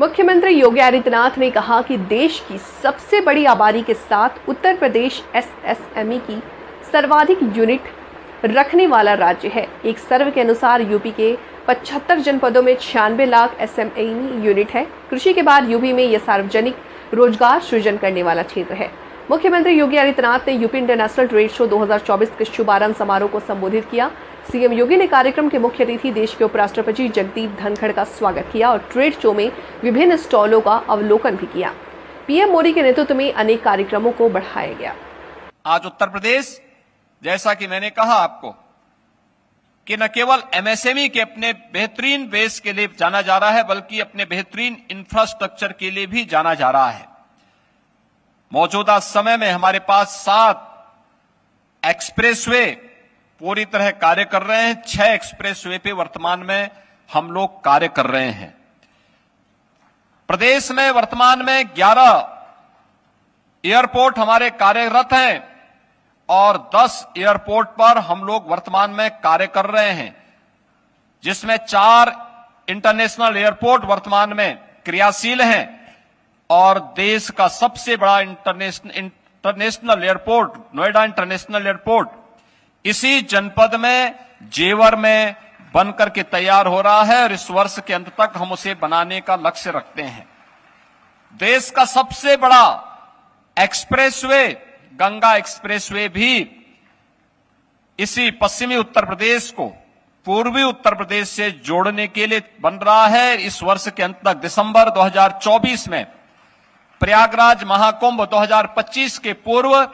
मुख्यमंत्री योगी आदित्यनाथ ने कहा कि देश की सबसे बड़ी आबादी के साथ उत्तर प्रदेश एसएसएमई की सर्वाधिक यूनिट रखने वाला राज्य है। एक सर्वे के अनुसार यूपी के 75 जनपदों में 96 लाख एसएमई यूनिट है। कृषि के बाद यूपी में यह सार्वजनिक रोजगार सृजन करने वाला क्षेत्र है। मुख्यमंत्री योगी आदित्यनाथ ने यूपी इंटरनेशनल ट्रेड शो 2024 के शुभारंभ समारोह को संबोधित किया। सीएम योगी ने कार्यक्रम के मुख्य अतिथि देश के उपराष्ट्रपति जगदीप धनखड़ का स्वागत किया और ट्रेड शो में विभिन्न स्टॉलों का अवलोकन भी किया। पीएम मोदी के नेतृत्व में अनेक कार्यक्रमों को बढ़ाया गया। आज उत्तर प्रदेश, जैसा कि मैंने कहा आपको, कि न केवल एमएसएमई के अपने बेहतरीन बेस के लिए जाना जा रहा है, बल्कि अपने बेहतरीन इंफ्रास्ट्रक्चर के लिए भी जाना जा रहा है। मौजूदा समय में हमारे पास 7 एक्सप्रेसवे पूरी तरह कार्य कर रहे हैं। 6 एक्सप्रेसवे पे वर्तमान में हम लोग कार्य कर रहे हैं। प्रदेश में वर्तमान में 11 एयरपोर्ट हमारे कार्यरत हैं और 10 एयरपोर्ट पर हम लोग वर्तमान में कार्य कर रहे हैं, जिसमें 4 इंटरनेशनल एयरपोर्ट वर्तमान में क्रियाशील हैं और देश का सबसे बड़ा international airport Noida international airport इसी जनपद में जेवर में बनकर के तैयार हो रहा है और इस वर्ष के अंत तक हम उसे बनाने का लक्ष्य रखते हैं। देश का सबसे बड़ा एक्सप्रेसवे गंगा एक्सप्रेसवे भी इसी पश्चिमी उत्तर प्रदेश को पूर्वी उत्तर प्रदेश से जोड़ने के लिए बन रहा है। इस वर्ष के अंत तक दिसंबर 2024 में प्रयागराज महाकुंभ 2025 के पूर्व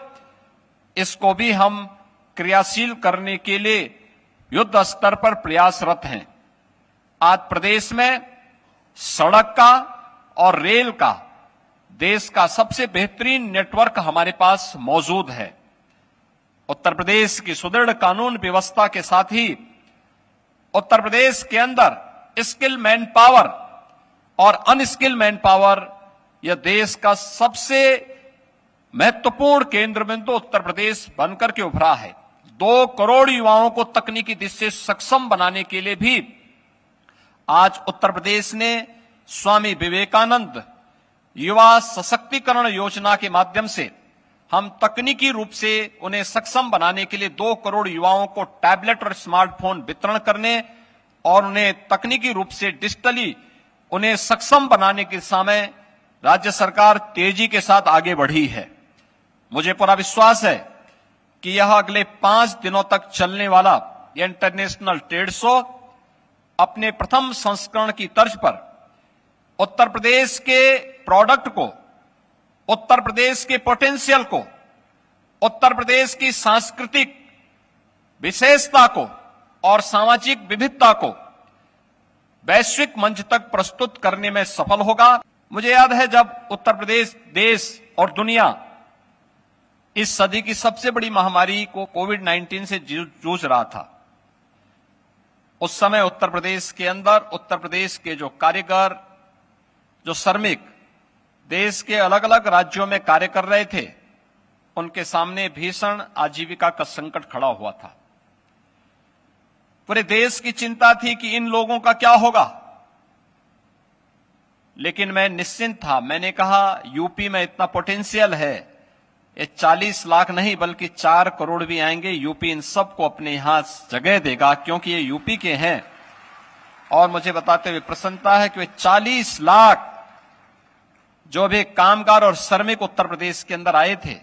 इसको भी हम क्रियाशील करने के लिए युद्ध स्तर पर प्रयासरत हैं। आज प्रदेश में सड़क का और रेल का देश का सबसे बेहतरीन नेटवर्क हमारे पास मौजूद है। उत्तर प्रदेश की सुदृढ़ कानून व्यवस्था के साथ ही उत्तर प्रदेश के अंदर स्किल मैन पावर और अनस्किल मैन पावर यह देश का सबसे महत्वपूर्ण केंद्र बिंदु उत्तर प्रदेश बनकर के उभरा है। 2 करोड़ युवाओं को तकनीकी दृष्टि से सक्षम बनाने के लिए भी आज उत्तर प्रदेश ने स्वामी विवेकानंद युवा सशक्तिकरण योजना के माध्यम से हम तकनीकी रूप से उन्हें सक्षम बनाने के लिए 2 करोड़ युवाओं को टैबलेट और स्मार्टफोन वितरण करने और उन्हें तकनीकी रूप से डिजिटली उन्हें सक्षम बनाने के दिशा में राज्य सरकार तेजी के साथ आगे बढ़ी है। मुझे पूरा विश्वास है कि यह अगले 5 दिनों तक चलने वाला यह इंटरनेशनल ट्रेड शो अपने प्रथम संस्करण की तर्ज पर उत्तर प्रदेश के प्रोडक्ट को, उत्तर प्रदेश के पोटेंशियल को, उत्तर प्रदेश की सांस्कृतिक विशेषता को और सामाजिक विविधता को वैश्विक मंच तक प्रस्तुत करने में सफल होगा। मुझे याद है जब उत्तर प्रदेश देश और दुनिया इस सदी की सबसे बड़ी महामारी को कोविड-19 से जूझ रहा था, उस समय उत्तर प्रदेश के अंदर उत्तर प्रदेश के जो कारीगर, जो श्रमिक देश के अलग अलग राज्यों में कार्य कर रहे थे, उनके सामने भीषण आजीविका का संकट खड़ा हुआ था। पूरे देश की चिंता थी कि इन लोगों का क्या होगा, लेकिन मैं निश्चिंत था। मैंने कहा यूपी में इतना पोटेंशियल है, ये 40 लाख नहीं बल्कि 4 करोड़ भी आएंगे, यूपी इन सबको अपने यहां जगह देगा, क्योंकि ये यूपी के हैं। और मुझे बताते हुए प्रसन्नता है कि वे 40 लाख जो भी कामगार और श्रमिक उत्तर प्रदेश के अंदर आए थे,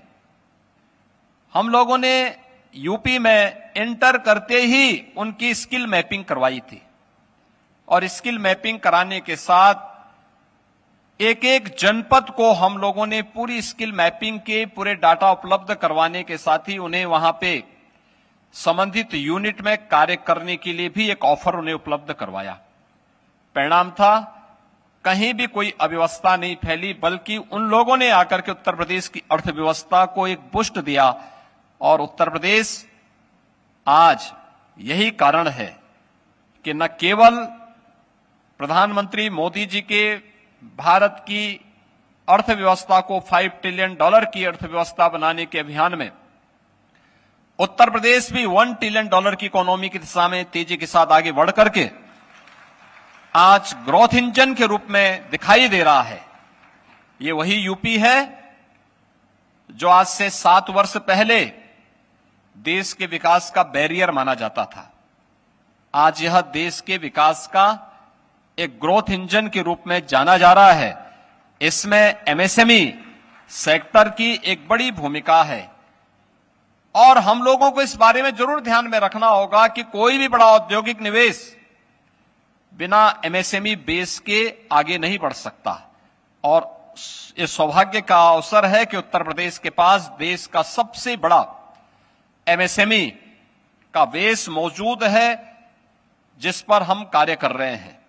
हम लोगों ने यूपी में एंटर करते ही उनकी स्किल मैपिंग करवाई थी और स्किल मैपिंग कराने के साथ एक एक जनपद को हम लोगों ने पूरी स्किल मैपिंग के पूरे डाटा उपलब्ध करवाने के साथ ही उन्हें वहां पे संबंधित यूनिट में कार्य करने के लिए भी एक ऑफर उन्हें उपलब्ध करवाया। परिणाम था कहीं भी कोई अव्यवस्था नहीं फैली, बल्कि उन लोगों ने आकर के उत्तर प्रदेश की अर्थव्यवस्था को एक बूस्ट दिया और उत्तर प्रदेश आज यही कारण है कि न केवल प्रधानमंत्री मोदी जी के भारत की अर्थव्यवस्था को $5 ट्रिलियन की अर्थव्यवस्था बनाने के अभियान में उत्तर प्रदेश भी $1 ट्रिलियन की इकोनॉमी की दिशा में तेजी के साथ आगे बढ़ करके आज ग्रोथ इंजन के रूप में दिखाई दे रहा है। ये वही यूपी है जो आज से 7 वर्ष पहले देश के विकास का बैरियर माना जाता था। आज यह देश के विकास का एक ग्रोथ इंजन के रूप में जाना जा रहा है। इसमें एमएसएमई सेक्टर की एक बड़ी भूमिका है और हम लोगों को इस बारे में जरूर ध्यान में रखना होगा कि कोई भी बड़ा औद्योगिक निवेश बिना एमएसएमई बेस के आगे नहीं बढ़ सकता। और ये सौभाग्य का अवसर है कि उत्तर प्रदेश के पास देश का सबसे बड़ा एमएसएमई का बेस मौजूद है जिस पर हम कार्य कर रहे हैं।